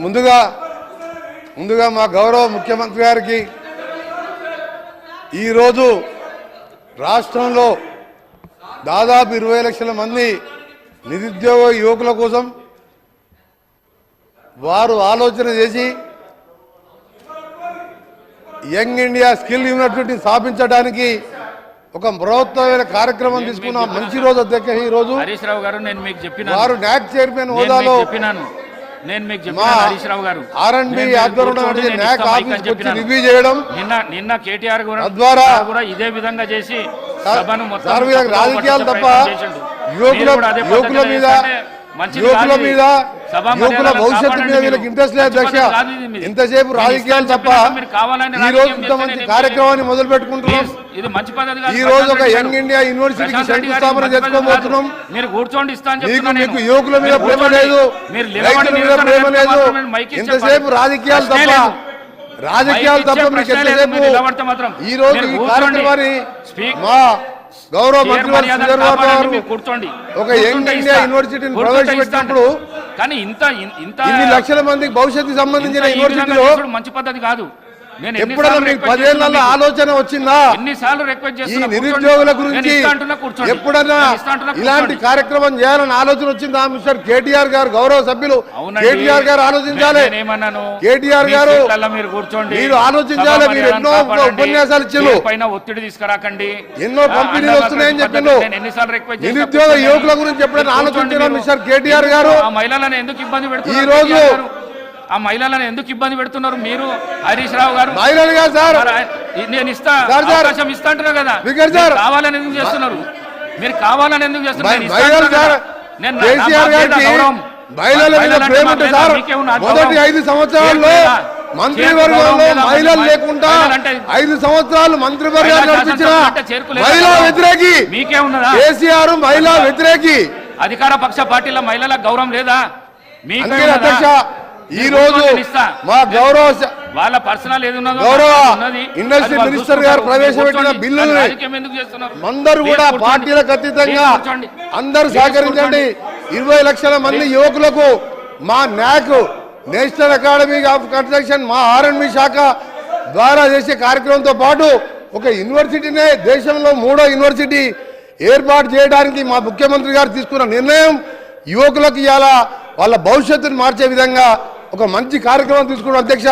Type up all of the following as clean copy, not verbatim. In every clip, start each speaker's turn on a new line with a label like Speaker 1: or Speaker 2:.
Speaker 1: ముందుగా మా గౌరవ ముఖ్యమంత్రి గారికి ఈరోజు రాష్ట్రంలో దాదాపు 20 లక్షల మంది నిరుద్యోగ యువకుల కోసం వారు ఆలోచన చేసి యంగ్ ఇండియా స్కిల్ యూనివర్సిటీ స్థాపించడానికి ఒక బృహత్తమైన కార్యక్రమం తీసుకున్న మంచి రోజు అధ్యక్ష. ఈ రోజు
Speaker 2: హరీష్ రావు గారు నేను మీకు చెప్పిన
Speaker 1: వారు నాక్ చైర్మన్ హోదాలో
Speaker 2: నేను మీకు చెప్పినాను హరీష్ రావు గారు
Speaker 1: ఆర్ఎండ్బి ఆధ్వర్యంలో నాక్ ఆఫీస్ వచ్చి రివ్యూ చేయడం
Speaker 2: నిన్న కేటీఆర్
Speaker 1: ద్వారా
Speaker 2: కూడా ఇదే విధంగా చేసి సభను మొత్తం
Speaker 1: రాజకీయాలు తప్ప యువకుల మీద యువకుల భవిష్యత్తు మీద వీళ్ళకి ఇంట్రెస్ట్ లేదు అధ్యక్ష. ఇంతసేపు రాజకీయాలు తప్ప ఈ రోజు ఇంతమంది కార్యక్రమాన్ని మొదలు పెట్టుకుంటున్నాం.
Speaker 2: ఇది మంచి పద్ధతి.
Speaker 1: ఈ రోజు ఒక యంగ్ ఇండియా యూనివర్సిటీకి శంకుస్థాపన చేసుకోబోతున్నాం.
Speaker 2: మీరు కూర్చోండి
Speaker 1: మీకు యువకుల మీద ప్రేమ లేదు, రైతుల మీద ప్రేమ లేదు. ఇంతసేపు రాజకీయాలు తప్ప మీకు ఎంతసేపు ఈ రోజు ఈ కార్యక్రమాన్ని మా గౌరవ మంత్రి
Speaker 2: కూర్చోండి
Speaker 1: ఒక యంగ్ ఇండియా యూనివర్సిటీని ప్రవేశపెట్టినప్పుడు
Speaker 2: కానీ
Speaker 1: ఇన్ని లక్షల మందికి భవిష్యత్తుకు సంబంధించిన యూనివర్సిటీలో
Speaker 2: మంచి పద్ధతి కాదు.
Speaker 1: ఎప్పుడైనా మీకు 10 ఏళ్లలో ఆలోచన వచ్చిందా ఈ నిరుద్యోగుల గురించి? ఎప్పుడన్నా ఇలాంటి కార్యక్రమం చేయాలని ఆలోచన వచ్చిందా? మిస్టర్ కేటీఆర్ గారు గౌరవ సభ్యులు కేటీఆర్ గారు ఆలోచించాలి. కేటీఆర్ గారు మీరు ఆలోచించాలి. మీరు ఎన్నో ఉపన్యాసాలు ఇచ్చారు,
Speaker 2: ఒత్తిడి తీసుకురాకండి,
Speaker 1: ఎన్నో కంపెనీలు వస్తున్నాయని చెప్పిండు. నిరుద్యోగ యువకుల గురించి ఎప్పుడైనా ఆలోచించారా మిస్టర్ కేటీఆర్ గారు?
Speaker 2: మహిళలను ఎందుకు ఇబ్బంది పెడుతున్నారు?
Speaker 1: ఈ రోజు
Speaker 2: ఆ మహిళలను ఎందుకు ఇబ్బంది పెడుతున్నారు మీరు? హరీష్ రావు గారు నేను అవకాశం ఇస్తా అంటున్నా కదా, కావాలని ఎందుకు చేస్తున్నారు? మీరు కావాలని ఎందుకు చేస్తున్నారు?
Speaker 1: మొదటి 5 సంవత్సరాల్లో మంత్రివర్గంలో మహిళలు లేకుండా 5 సంవత్సరాలు మంత్రివర్గాలు నడిపించిన మహిళా వ్యతిరేకి
Speaker 2: మీకే ఉన్నదా?
Speaker 1: కేసీఆర్ మహిళా వ్యతిరేకి.
Speaker 2: అధికార పక్ష పార్టీల మహిళలకు గౌరవం లేదా? మీకే
Speaker 1: అధ్యక్ష ఈ రోజు మా గౌరవ
Speaker 2: వాళ్ళ పర్సనల్
Speaker 1: గౌరవ ఇండస్ట్రీ మినిస్టర్ గారు ప్రవేశపెట్టిన బిల్లుని అందరూ కూడా పార్టీలకు అతీతంగా అందరూ సహకరించండి. 20 లక్షల మంది యువకులకు మా నాక్ నేషనల్ అకాడమీ ఆఫ్ కన్స్ట్రక్షన్ మా ఆర్ఎండ్బి శాఖ ద్వారా చేసే కార్యక్రమంతో పాటు ఒక యూనివర్సిటీనే దేశంలో 3వ యూనివర్సిటీ ఏర్పాటు చేయడానికి మా ముఖ్యమంత్రి గారు తీసుకున్న నిర్ణయం యువకులకు ఇవాళ వాళ్ళ భవిష్యత్తును మార్చే విధంగా ఒక మంచి కార్యక్రమం తీసుకున్నాం అధ్యక్ష.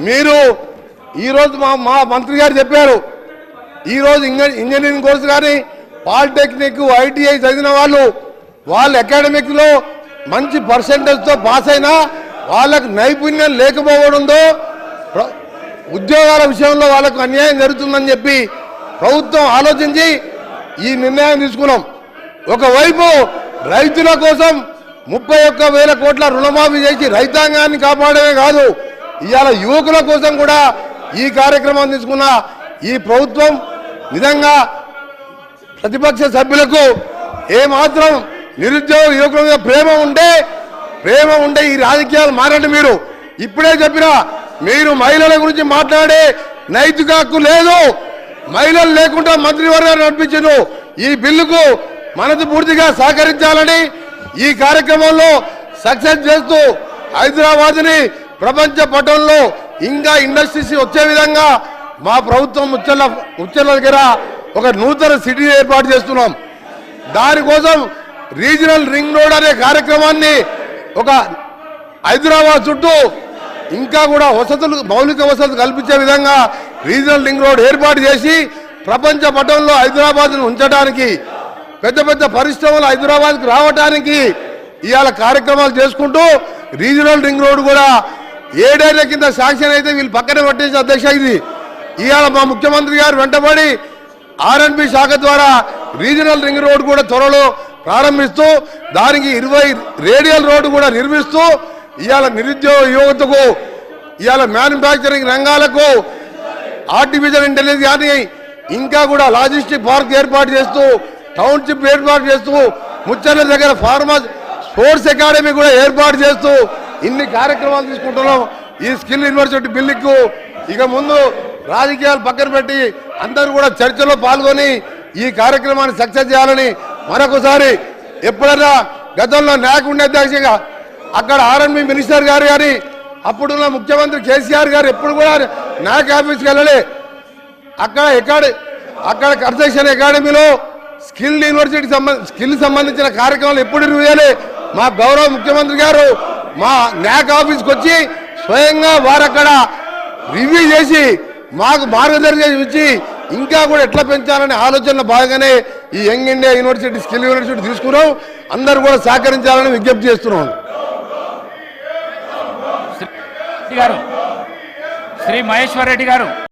Speaker 1: మీరు ఈరోజు మా మంత్రి గారు చెప్పారు, ఈరోజు ఇంజనీరింగ్ కోర్సు కానీ పాలిటెక్నిక్ ఐటీఐ చదివిన వాళ్ళు అకాడమిక్లో మంచి పర్సెంటేజ్తో పాస్ అయినా వాళ్ళకు నైపుణ్యం లేకపోవడంతో ఉద్యోగాల విషయంలో వాళ్ళకు అన్యాయం జరుగుతుందని చెప్పి ప్రభుత్వం ఆలోచించి ఈ నిర్ణయం తీసుకున్నాం. ఒకవైపు రైతుల కోసం 31,000 కోట్ల రుణమాఫీ చేసి రైతాంగాన్ని కాపాడమే కాదు, ఇవాళ యువకుల కోసం కూడా ఈ కార్యక్రమం తీసుకున్న ఈ ప్రభుత్వం నిజంగా ప్రతిపక్ష సభ్యులకు ఏమాత్రం నిరుద్యోగ యువకుల మీద ప్రేమ ఉంటే ఈ రాజకీయాలు మారండి. మీరు ఇప్పుడే చెప్పినా మీరు మహిళల గురించి మాట్లాడే నైతిక హక్కు లేదు. మహిళలు లేకుండా మంత్రివర్గాన్ని నడిపించను. ఈ బిల్లుకు మనసు పూర్తిగా సహకరించాలని ఈ కార్యక్రమంలో సక్సెస్ చేస్తూ హైదరాబాద్ని ప్రపంచ పటంలో ఇంకా ఇండస్ట్రీస్ వచ్చే విధంగా మా ప్రభుత్వం ఉచ్చల దగ్గర ఒక నూతన సిటీ ఏర్పాటు చేస్తున్నాం. దానికోసం రీజనల్ రింగ్ రోడ్ అనే కార్యక్రమాన్ని ఒక హైదరాబాద్ చుట్టూ ఇంకా కూడా మౌలిక వసతులు కల్పించే విధంగా రీజనల్ రింగ్ రోడ్ ఏర్పాటు చేసి ప్రపంచ పటంలో హైదరాబాద్ను ఉంచడానికి, పెద్ద పరిశ్రమలు హైదరాబాద్కు రావడానికి ఇవాళ కార్యక్రమాలు చేసుకుంటూ రీజనల్ రింగ్ రోడ్ కూడా 7 ఏళ్ల కింద శాంక్షన్ అయితే వీళ్ళు పక్కనే పట్టేసి అధ్యక్ష ఇది ఇవాళ మా ముఖ్యమంత్రి గారు వెంటబడి ఆర్ఎండ్బి శాఖ ద్వారా రీజనల్ రింగ్ రోడ్ కూడా త్వరలో ప్రారంభిస్తూ దానికి 20 రేడియల్ రోడ్డు కూడా నిర్మిస్తూ ఇవాళ నిరుద్యోగ యువతకు ఇవాళ మ్యానుఫ్యాక్చరింగ్ రంగాలకు ఆర్టిఫిషియల్ ఇంటెలిజెన్స్ కానీ ఇంకా కూడా లాజిస్టిక్ పార్క్ ఏర్పాటు చేస్తూ టౌన్షిప్ ఏర్పాటు చేస్తూ ముచ్చర్ల దగ్గర ఫార్మా స్పోర్ట్స్ అకాడమీ కూడా ఏర్పాటు చేస్తూ ఇన్ని కార్యక్రమాలు తీసుకుంటున్నాం. ఈ స్కిల్ యూనివర్సిటీ బిల్లుకు ఇక ముందు రాజకీయాలు పక్కన పెట్టి అందరూ కూడా చర్చలో పాల్గొని ఈ కార్యక్రమాన్ని సక్సెస్ చేయాలని మరొకసారి ఎప్పుడైనా గతంలో నాయకు ఉండే అధ్యక్షంగా అక్కడ ఆర్ఎండ్బి మినిస్టర్ గారు కానీ అప్పుడున్న ముఖ్యమంత్రి కేసీఆర్ గారు ఎప్పుడు కూడా నాక్ ఆఫీస్కి వెళ్ళలే. అక్కడ కన్స్ట్రక్షన్ అకాడమీలో స్కిల్ యూనివర్సిటీ స్కిల్ సంబంధించిన కార్యక్రమాలు ఎప్పుడు చేయాలి. మా గౌరవ ముఖ్యమంత్రి గారు మా నాక్ ఆఫీస్కి వచ్చి స్వయంగా వారు అక్కడ రివ్యూ చేసి మాకు మార్గదర్శనం ఇచ్చి ఇంకా కూడా ఎట్లా పెంచాలనే ఆలోచనలో భాగంగానే ఈ young India university skill university తీసుకున్నాం. అందరూ కూడా సహకరించాలని విజ్ఞప్తి చేస్తున్నాం.
Speaker 2: శ్రీ మహేశ్వర్ రెడ్డి గారు